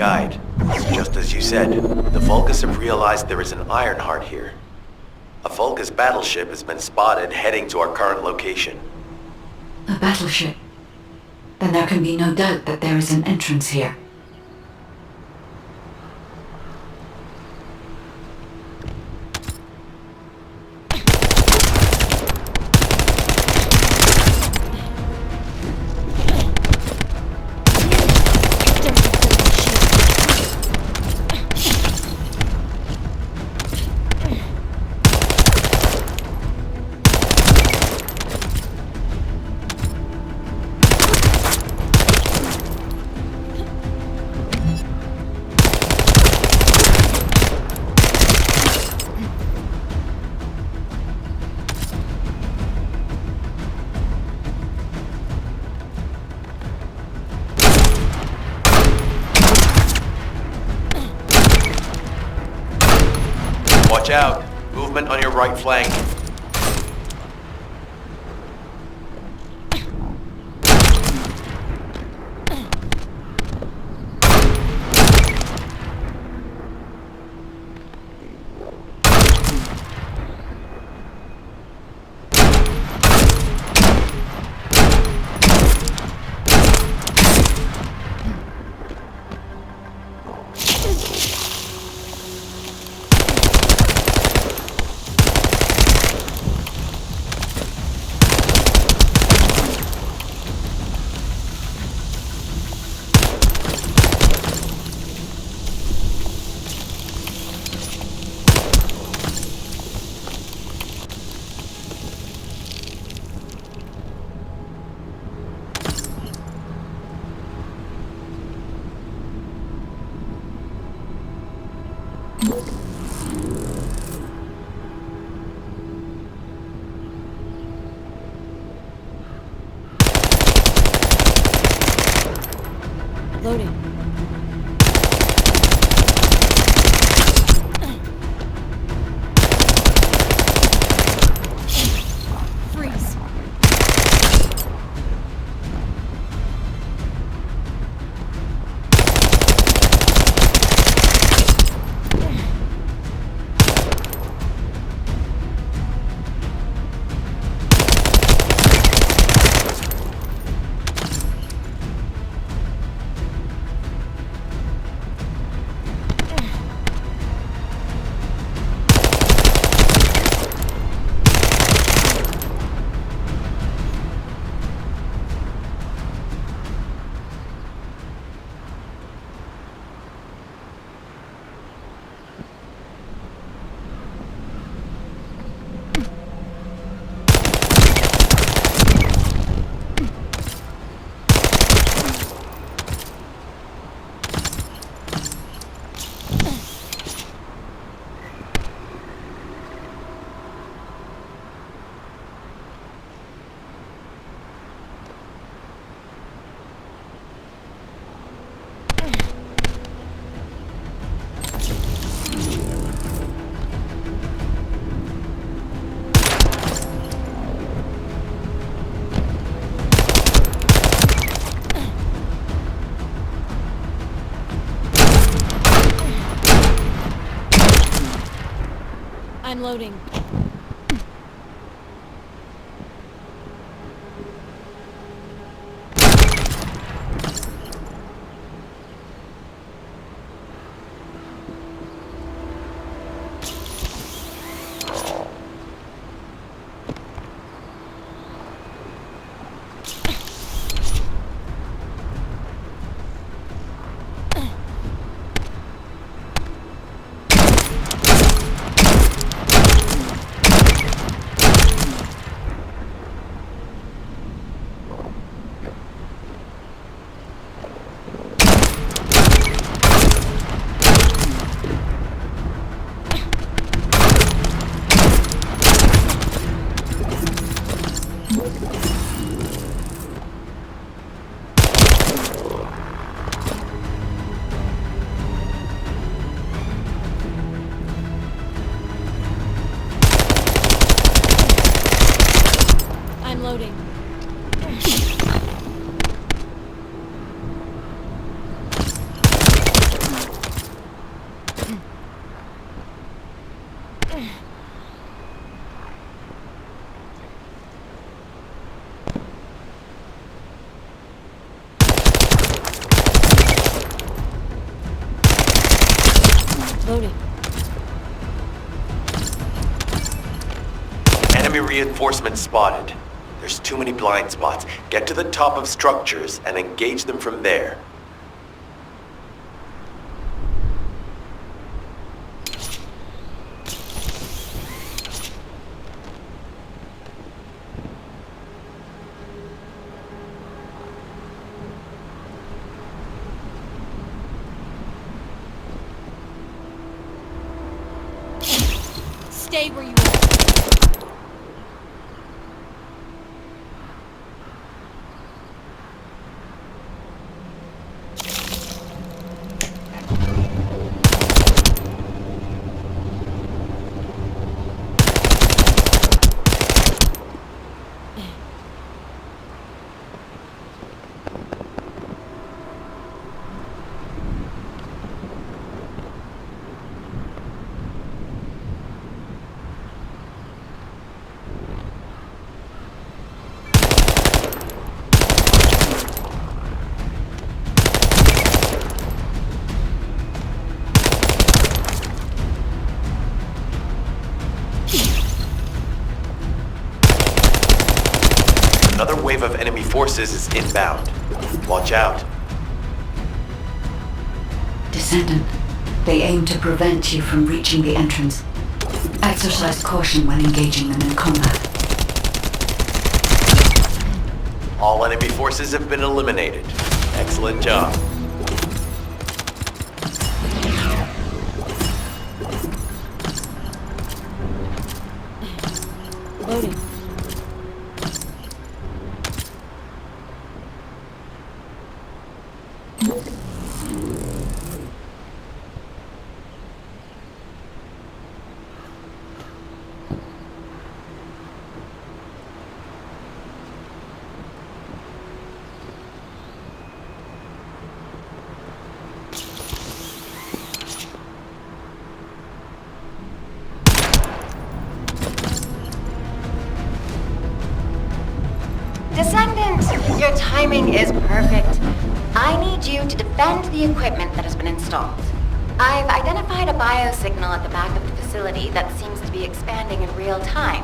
guide. Just as you said, the Vulgus have realized there is an Ironheart here. A Vulgus battleship has been spotted heading to our current location. A battleship? Then there can be no doubt that there is an entrance here. Watch out. Movement on your right flank. Loading. Freeze. I'm loading. Loading. Loading. Enemy reinforcements spotted. There's too many blind spots. Get to the top of structures and engage them from there. Stay where you are. Another wave of enemy forces is inbound. Watch out. Descendant, they aim to prevent you from reaching the entrance. Exercise caution when engaging them in combat. All enemy forces have been eliminated. Excellent job. Loading. Descendant, your timing is perfect. I need you to defend the equipment that has been installed. I've identified a biosignal at the back of the facility that seems to be expanding in real time.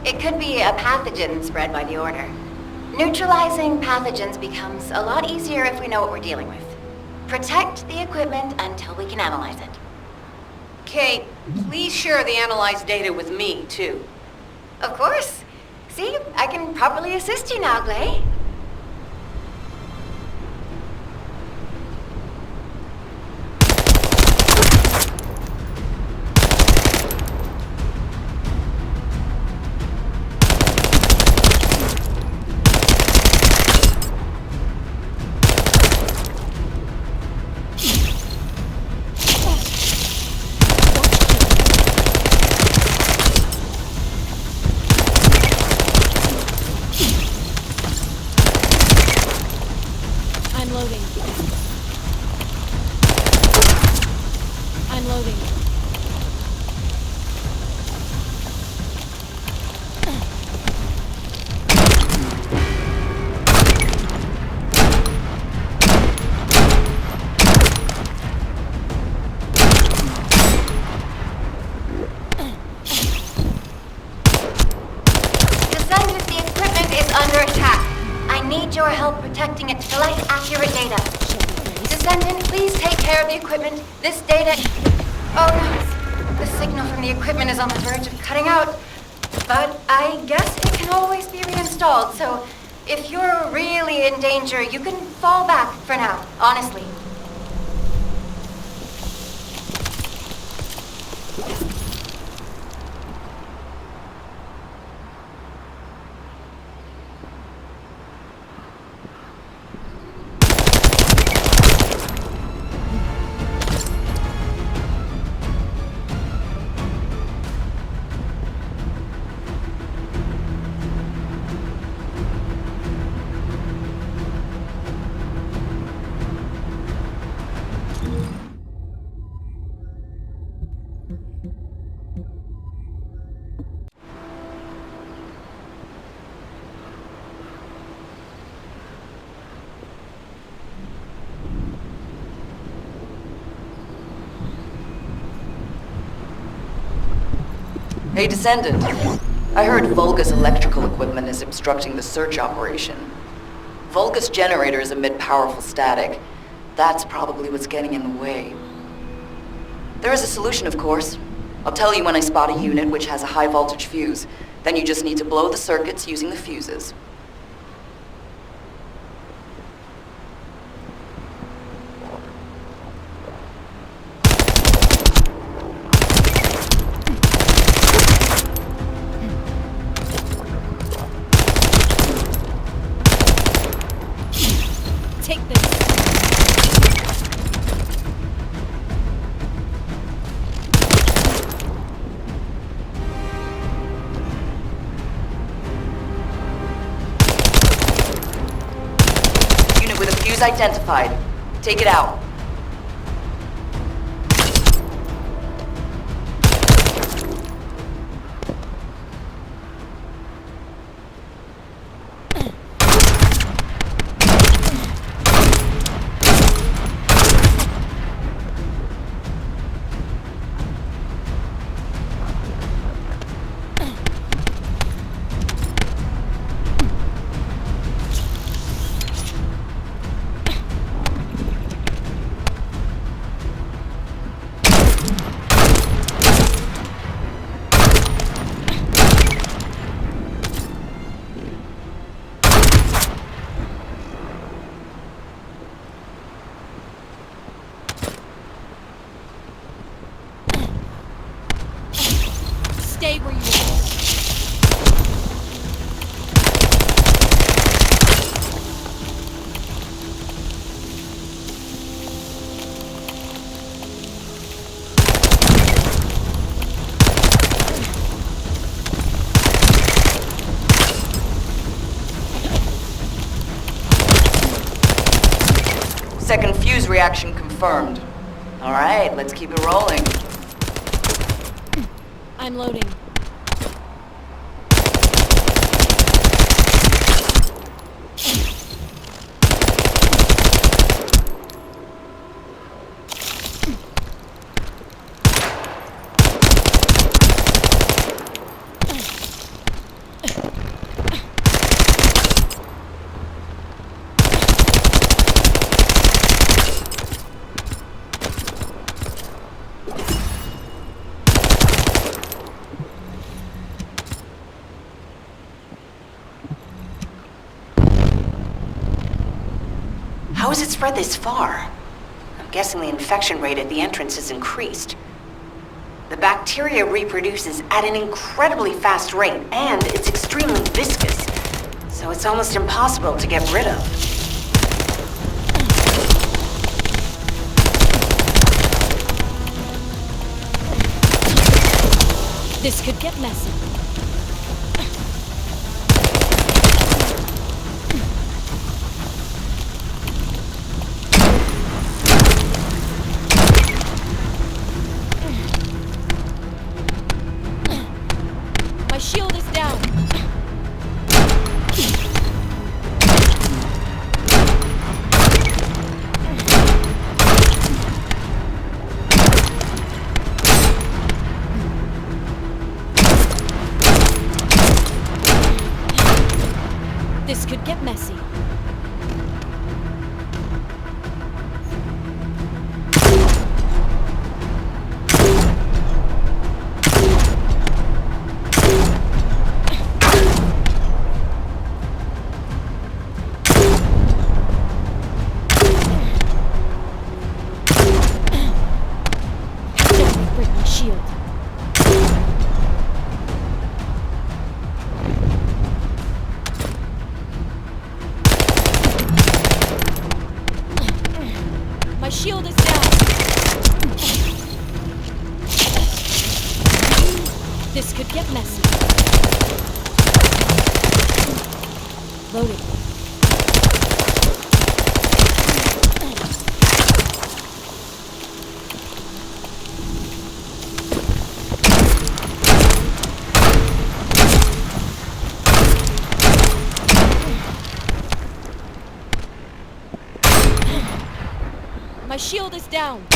It could be a pathogen spread by the Order. Neutralizing pathogens becomes a lot easier if we know what we're dealing with. Protect the equipment until we can analyze it. Kate, please share the analyzed data with me, too. Of course. See, I can properly assist you now, Glay. I'm loading. Descendant, the equipment is under attack. I need your help protecting it to collect accurate data. Descendant, please take care of the equipment. This data... Oh no, the signal from the equipment is on the verge of cutting out. But I guess it can always be reinstalled, so if you're really in danger, you can fall back for now, honestly. Hey, Descendant. I heard Vulgus electrical equipment is obstructing the search operation. Vulgus generators emit powerful static. That's probably what's getting in the way. There is a solution, of course. I'll tell you when I spot a unit which has a high voltage fuse. Then you just need to blow the circuits using the fuses. Identified. Take it out. Stay where you are. Second fuse reaction confirmed. All right, let's keep it rolling. I'm loading. How has it spread this far? I'm guessing the infection rate at the entrance has increased. The bacteria reproduces at an incredibly fast rate, and it's extremely viscous, so it's almost impossible to get rid of. This could get messy. My shield is down. This could get messy. Don't break my shield. My shield is down. This could get messy. Loading. My shield is down.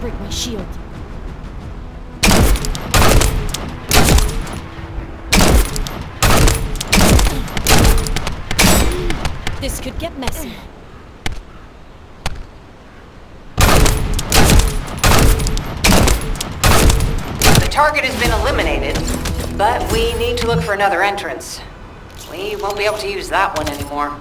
Break my shield. This could get messy. The target has been eliminated, but we need to look for another entrance. We won't be able to use that one anymore.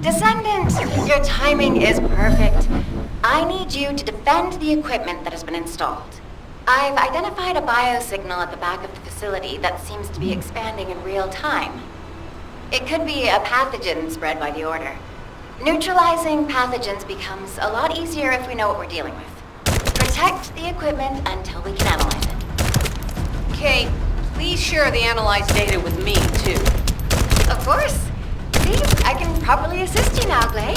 Descendant, your timing is perfect. I need you to defend the equipment that has been installed. I've identified a biosignal at the back of the facility that seems to be expanding in real time. It could be a pathogen spread by the Order. Neutralizing pathogens becomes a lot easier if we know what we're dealing with. Protect the equipment until we can analyze it. Kate, please share the analyzed data with me, too. Of course. See, I can properly assist you now, Glay.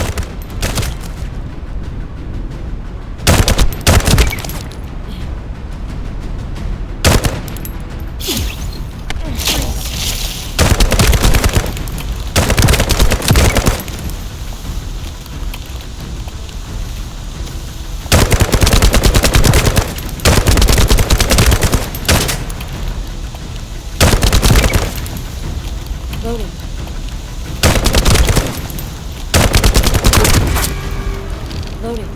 Loading. Loading.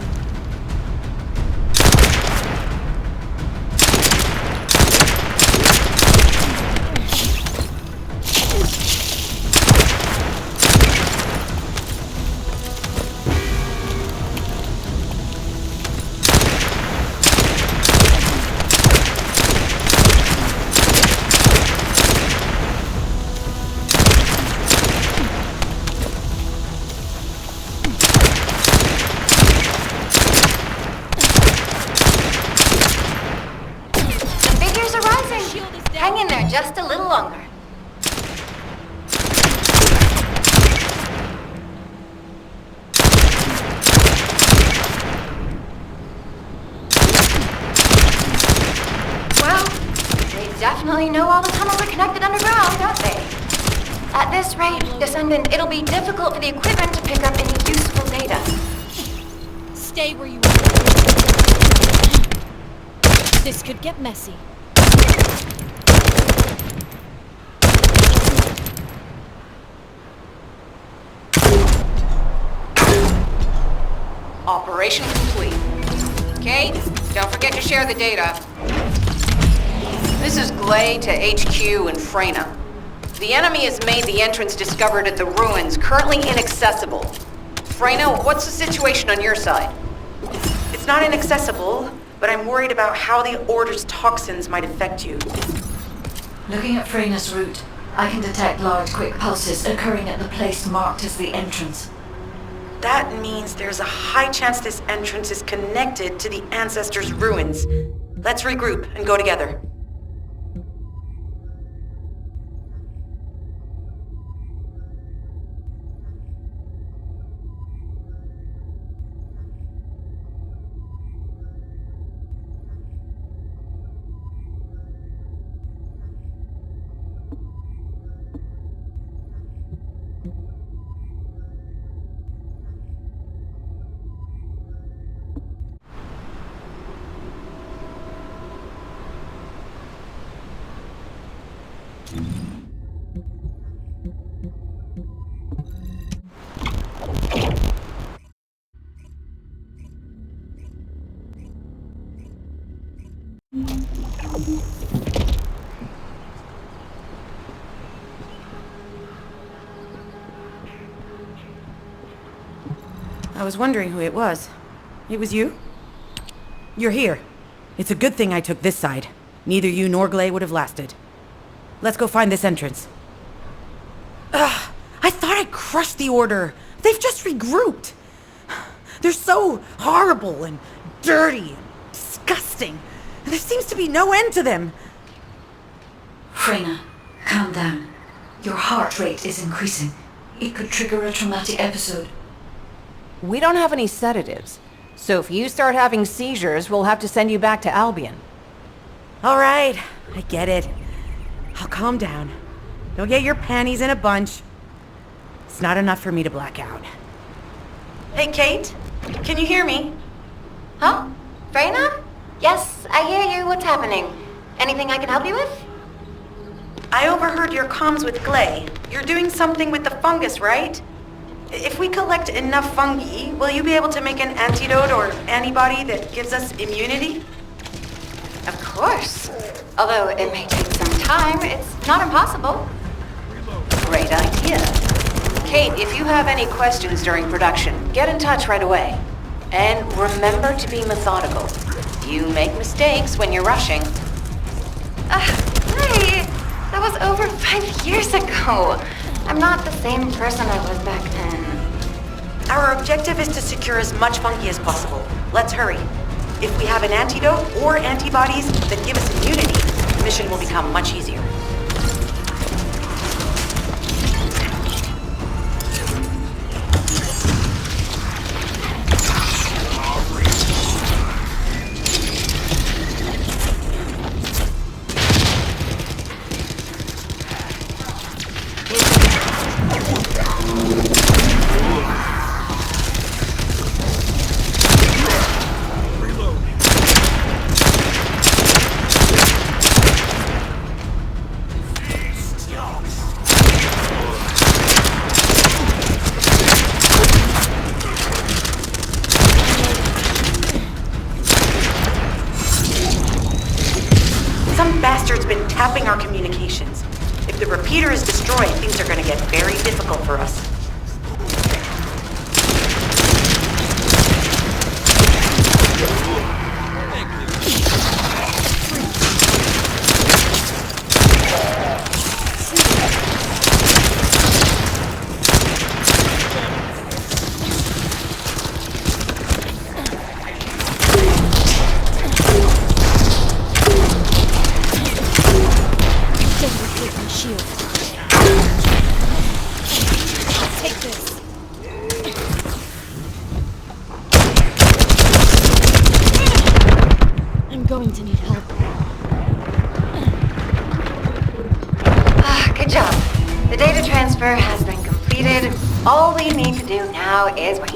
Hang in there just a little longer. Well, they definitely know all the tunnels are connected underground, don't they? At this rate, Descendant, it'll be difficult for the equipment to pick up any useful data. Stay where you are. This could get messy. Operation complete. Kate, don't forget to share the data. This is Glay to HQ and Freyna. The enemy has made the entrance discovered at the ruins currently inaccessible. Freyna, what's the situation on your side? It's not inaccessible, but I'm worried about how the Order's toxins might affect you. Looking at Freyna's route, I can detect large quick pulses occurring at the place marked as the entrance. That means there's a high chance this entrance is connected to the Ancestors' ruins. Let's regroup and go together. I was wondering who it was. It was you? You're here. It's a good thing I took this side. Neither you nor Glay would have lasted. Let's go find this entrance. Ugh! I thought I crushed the Order. They've just regrouped. They're so horrible and dirty and disgusting. And there seems to be no end to them. Freyna, calm down. Your heart rate is increasing. It could trigger a traumatic episode. We don't have any sedatives. So if you start having seizures, we'll have to send you back to Albion. All right, I get it. I'll calm down. Don't get your panties in a bunch. It's not enough for me to black out. Hey, Kate? Can you hear me? Huh? Freyna? Yes, I hear you. What's happening? Anything I can help you with? I overheard your comms with Glay. You're doing something with the fungus, right? If we collect enough fungi, will you be able to make an antidote or antibody that gives us immunity? Of course. Although it may take some time, it's not impossible. Great idea. Kate, if you have any questions during production, get in touch right away. And remember to be methodical. You make mistakes when you're rushing. Hey, that was over 5 years ago. I'm not the same person I was back then. Our objective is to secure as much fungi as possible. Let's hurry. If we have an antidote or antibodies that give us immunity, the mission will become much easier. Some bastard's been tapping our communications. If the repeater is destroyed, things are gonna get very difficult for us. Going to need help. Good job. The data transfer has been completed. All we need to do now is wait.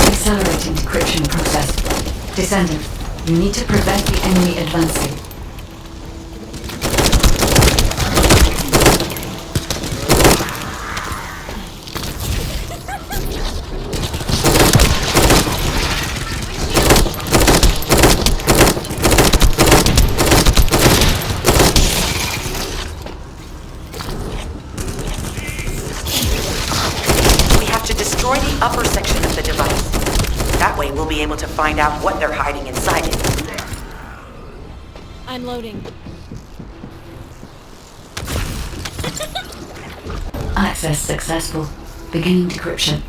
Accelerate decryption process. Descendant, you need to prevent the enemy advancing. We have to destroy the upper section of the device. That way we'll be able to find out what they're hiding inside it. I'm loading. Access successful. Beginning decryption.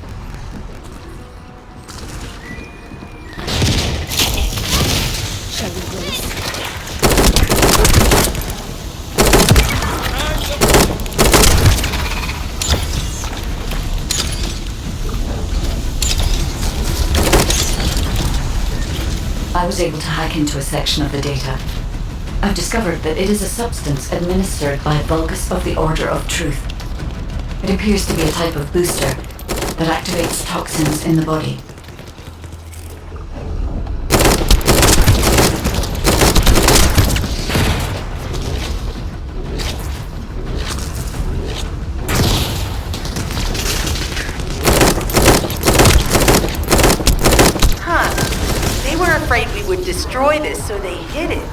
Shall we race? I was able to hack into a section of the data. I've discovered that it is a substance administered by Vulgus of the Order of Truth. It appears to be a type of booster that activates toxins in the body. They were afraid we would destroy this, so they hid it.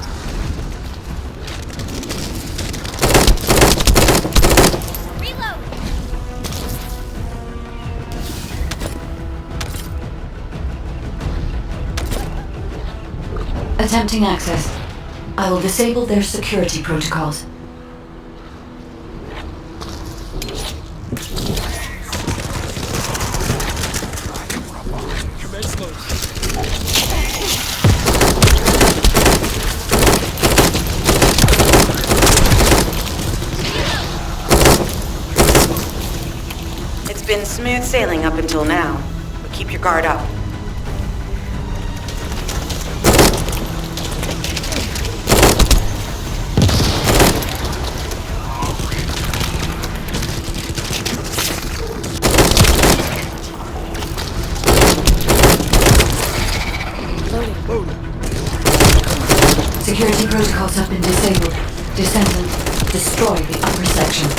Reload! Attempting access. I will disable their security protocols. It's been smooth sailing up until now, but keep your guard up. Security protocols have been disabled. Descendant, destroy the upper section.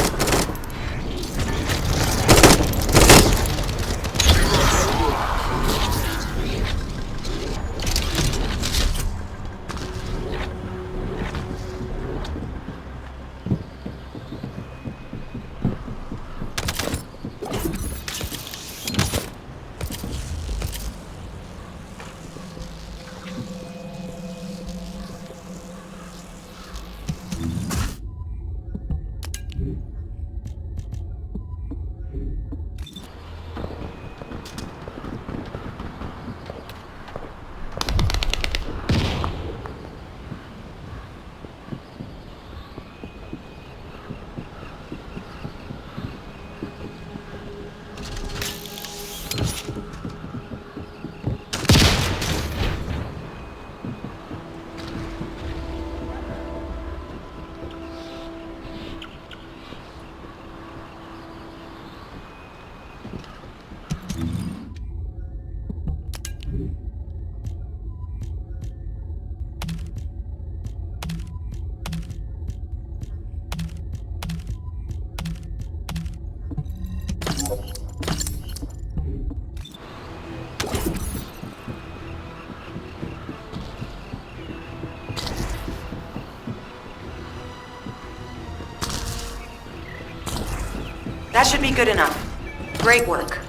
That should be good enough. Great work.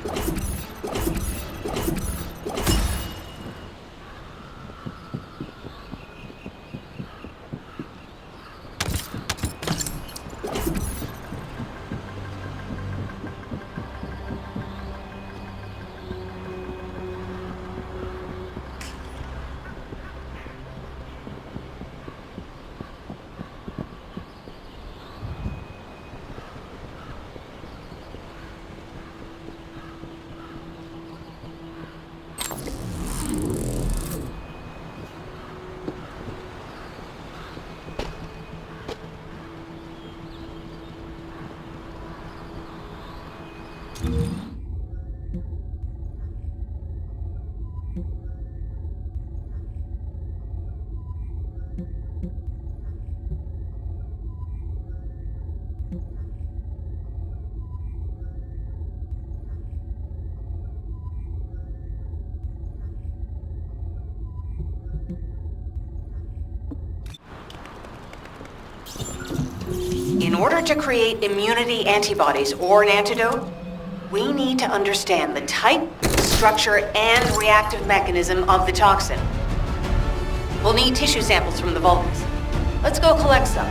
In order to create immunity antibodies or an antidote, we need to understand the type, structure, and reactive mechanism of the toxin. We'll need tissue samples from the Vulcans. Let's go collect some.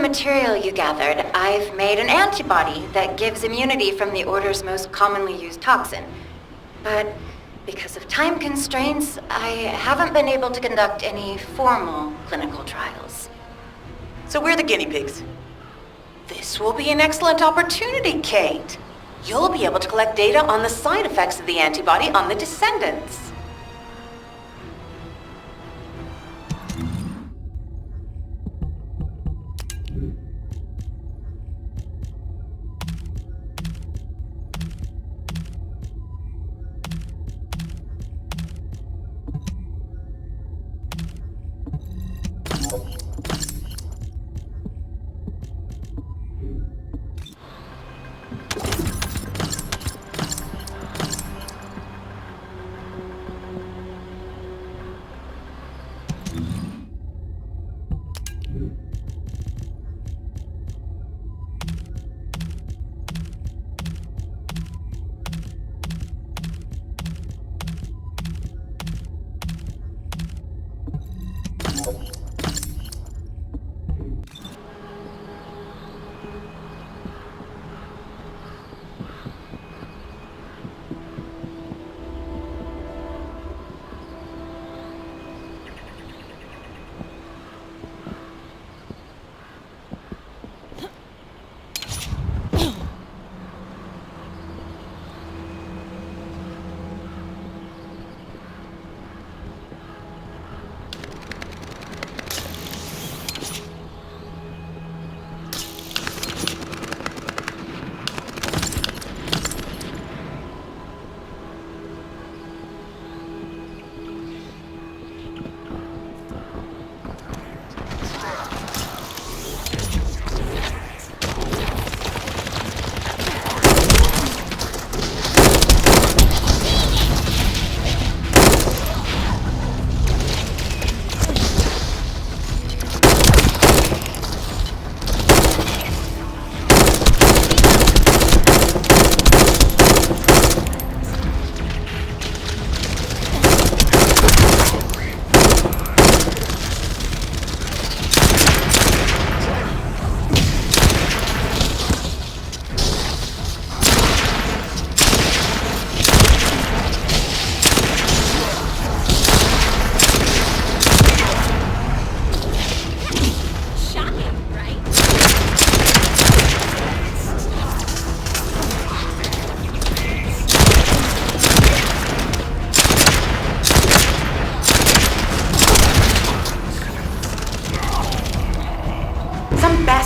Material you gathered, I've made an antibody that gives immunity from the Order's most commonly used toxin. But because of time constraints, I haven't been able to conduct any formal clinical trials. So we're the guinea pigs. This will be an excellent opportunity, Kate. You'll be able to collect data on the side effects of the antibody on the Descendants.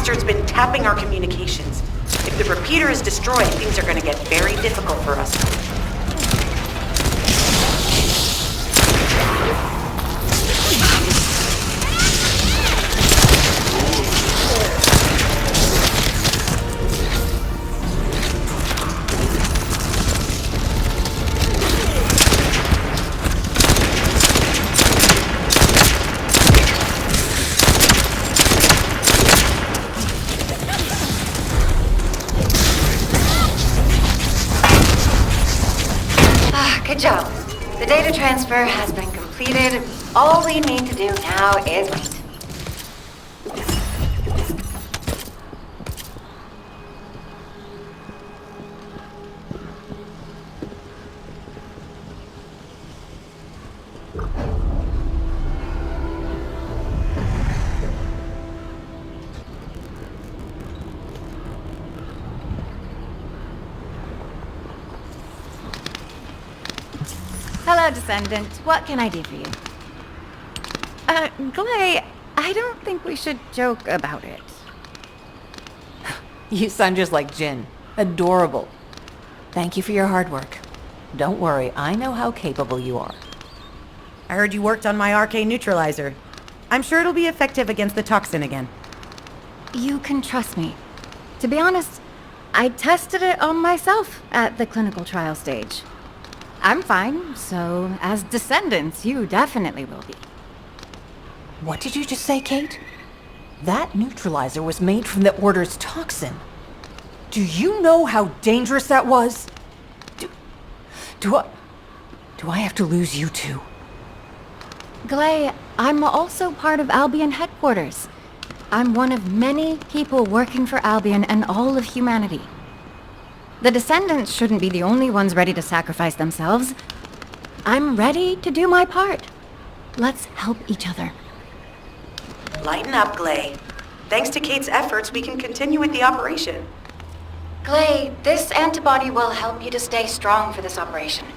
bastard's been tapping our communications. If the repeater is destroyed, things are gonna get very difficult for us. Good job. The data transfer has been completed. All we need to do now is wait. Hello, Descendant. What can I do for you? Glay, I don't think we should joke about it. You sound just like Jin. Adorable. Thank you for your hard work. Don't worry, I know how capable you are. I heard you worked on my arcane neutralizer. I'm sure it'll be effective against the toxin again. You can trust me. To be honest, I tested it on myself at the clinical trial stage. I'm fine, so as Descendants, you definitely will be. What did you just say, Kate? That neutralizer was made from the Order's toxin. Do you know how dangerous that was? Do I have to lose you too? Glay, I'm also part of Albion headquarters. I'm one of many people working for Albion and all of humanity. The Descendants shouldn't be the only ones ready to sacrifice themselves. I'm ready to do my part. Let's help each other. Lighten up, Glay. Thanks to Kate's efforts, we can continue with the operation. Glay, this antibody will help you to stay strong for this operation.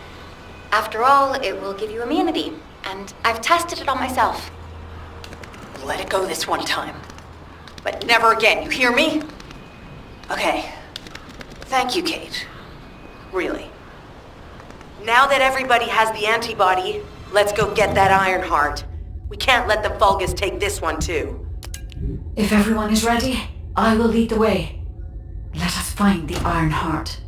After all, it will give you immunity, and I've tested it on myself. Let it go this one time. But never again, you hear me? Okay. Thank you, Kate. Really. Now that everybody has the antibody, let's go get that Iron Heart. We can't let the Vulgus take this one too. If everyone is ready, I will lead the way. Let us find the Iron Heart.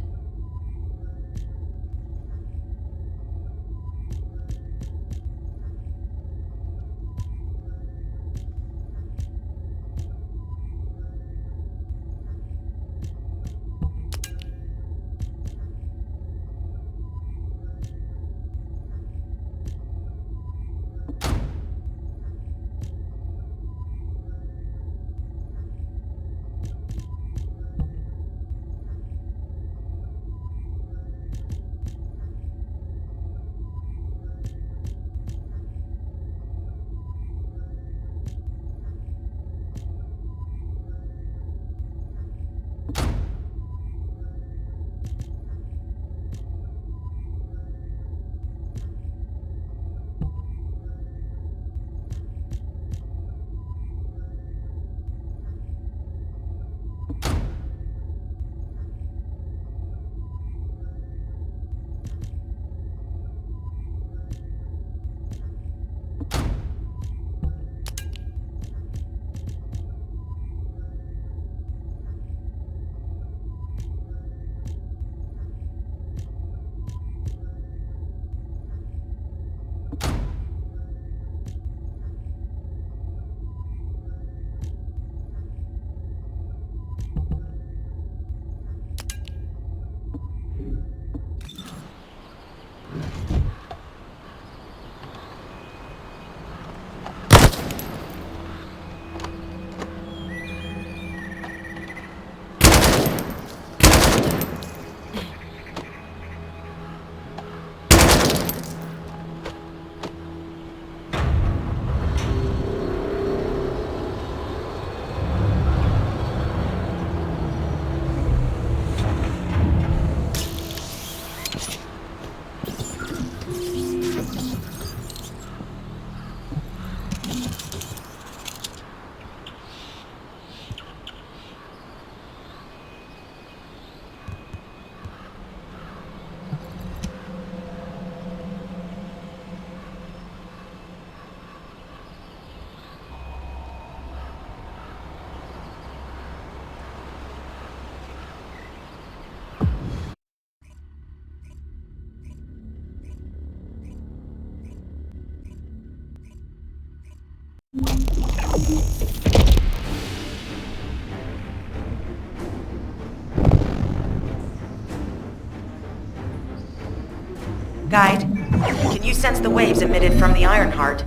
Guide, can you sense the waves emitted from the Ironheart?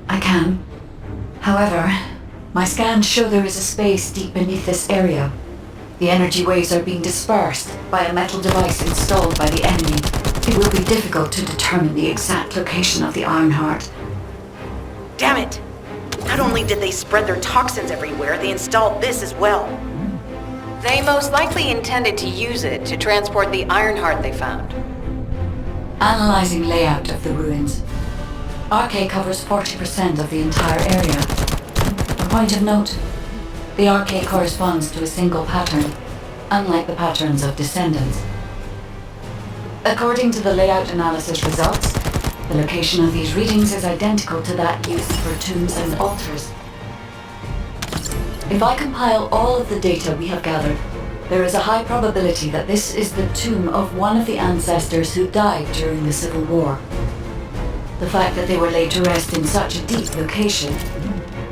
I can. However, my scans show there is a space deep beneath this area. The energy waves are being dispersed by a metal device installed by the enemy. It will be difficult to determine the exact location of the Ironheart. Damn it! Not only did they spread their toxins everywhere, they installed this as well. They most likely intended to use it to transport the Ironheart they found. Analyzing layout of the ruins. RK covers 40% of the entire area. A point of note, the RK corresponds to a single pattern, unlike the patterns of Descendants. According to the layout analysis results, the location of these readings is identical to that used for tombs and altars. If I compile all of the data we have gathered, there is a high probability that this is the tomb of one of the ancestors who died during the Civil War. The fact that they were laid to rest in such a deep location,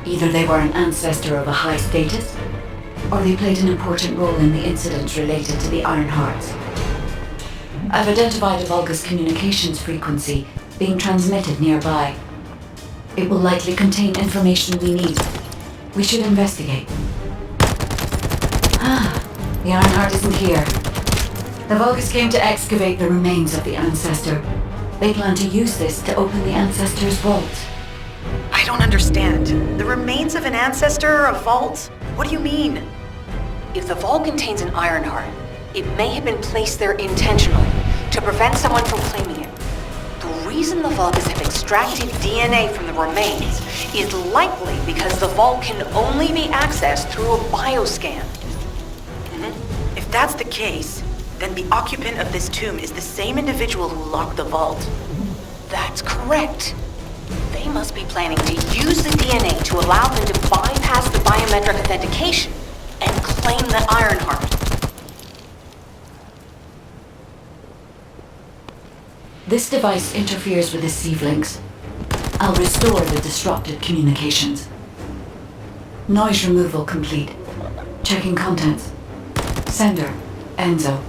either they were an ancestor of a high status, or they played an important role in the incidents related to the Ironhearts. I've identified a Vulgus communications frequency being transmitted nearby. It will likely contain information we need. We should investigate. The Ironheart isn't here. The Vulgus came to excavate the remains of the ancestor. They plan to use this to open the ancestor's vault. I don't understand. The remains of an ancestor are a vault? What do you mean? If the vault contains an Ironheart, it may have been placed there intentionally to prevent someone from claiming it. The reason the Vulgus have extracted DNA from the remains is likely because the vault can only be accessed through a bioscan. If that's the case, then the occupant of this tomb is the same individual who locked the vault. That's correct. They must be planning to use the DNA to allow them to bypass the biometric authentication and claim the Ironheart. This device interferes with the sieve links. I'll restore the disrupted communications. Noise removal complete. Checking contents. Sender, Enzo.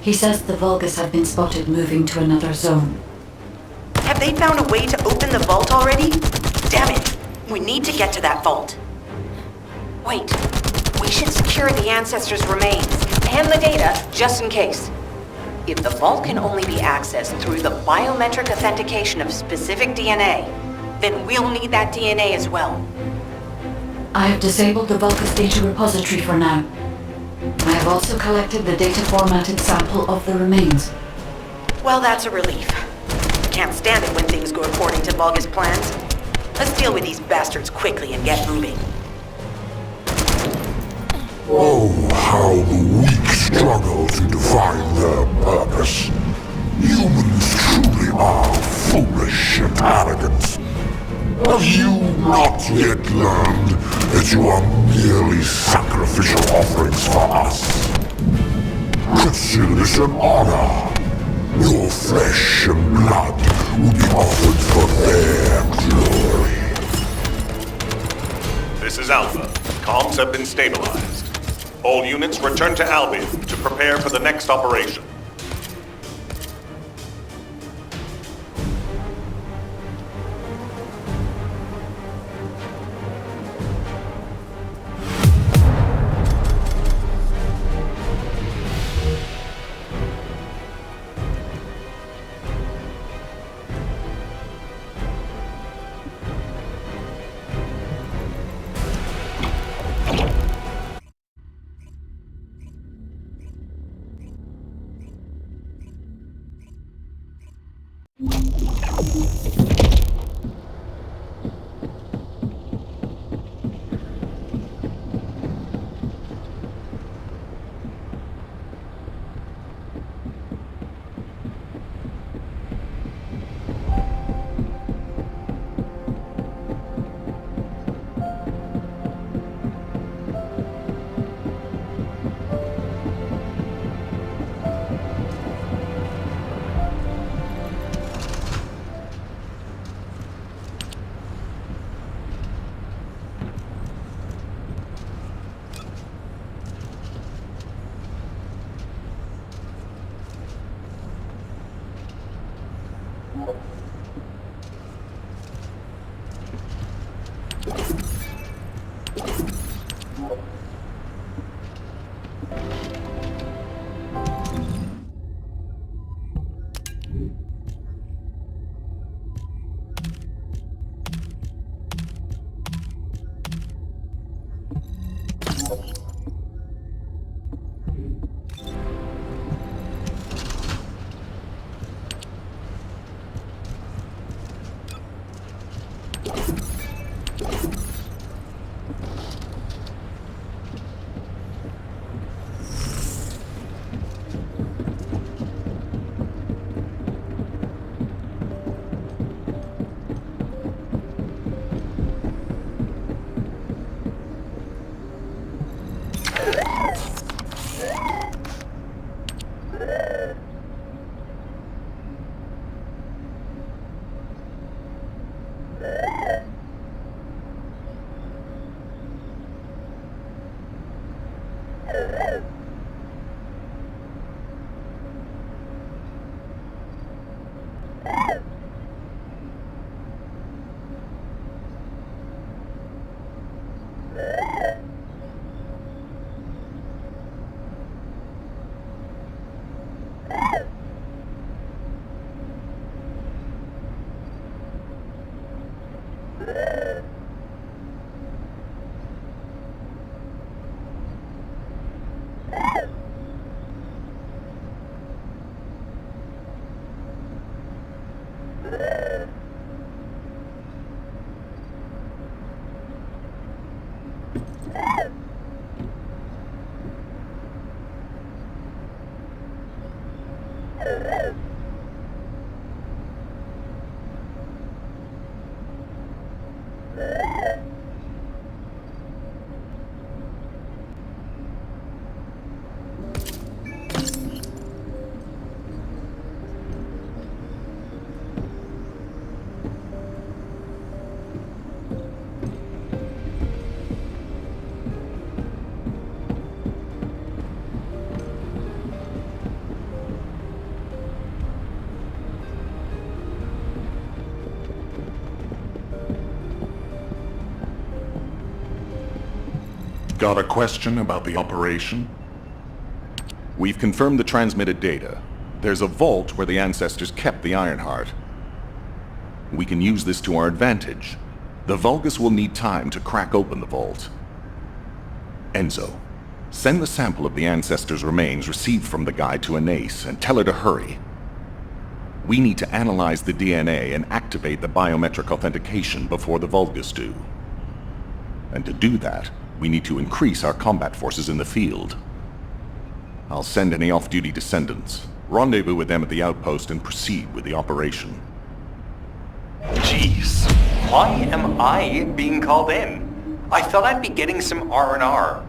He says the Vulgus have been spotted moving to another zone. Have they found a way to open the vault already? Damn it! We need to get to that vault. Wait. We should secure the ancestors' remains and the data just in case. If the vault can only be accessed through the biometric authentication of specific DNA, then we'll need that DNA as well. I have disabled the Vulgus data repository for now. I have also collected the data formatted sample of the remains. Well, that's a relief. Can't stand it when things go according to Vulgus plans. Let's deal with these bastards quickly and get moving. Oh, how the weak struggle to define their purpose. Humans truly are foolish and arrogant. Have you not yet learned that you are merely sacrificial offerings for us? Consider this an honor. Your flesh and blood will be offered for their glory. This is Alpha. Comms have been stabilized. All units return to Albion to prepare for the next operation. Got a question about the operation? We've confirmed the transmitted data. There's a vault where the ancestors kept the Ironheart. We can use this to our advantage. The Vulgus will need time to crack open the vault. Enzo, send the sample of the ancestors' remains received from the guide to Anais and tell her to hurry. We need to analyze the DNA and activate the biometric authentication before the Vulgus do. And to do that, we need to increase our combat forces in the field. I'll send any off-duty descendants, rendezvous with them at the outpost, and proceed with the operation. Jeez, why am I being called in? I thought I'd be getting some R&R.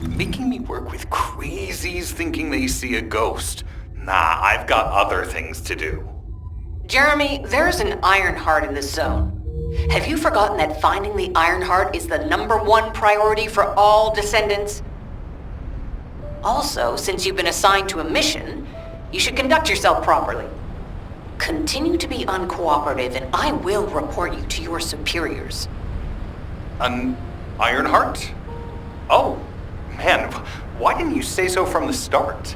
Making me work with crazies thinking they see a ghost. Nah, I've got other things to do. Jeremy, there's an Ironheart in this zone. Have you forgotten that finding the Ironheart is the #1 priority for all descendants? Also, since you've been assigned to a mission, you should conduct yourself properly. Continue to be uncooperative and I will report you to your superiors. An Ironheart? Oh, man, why didn't you say so from the start?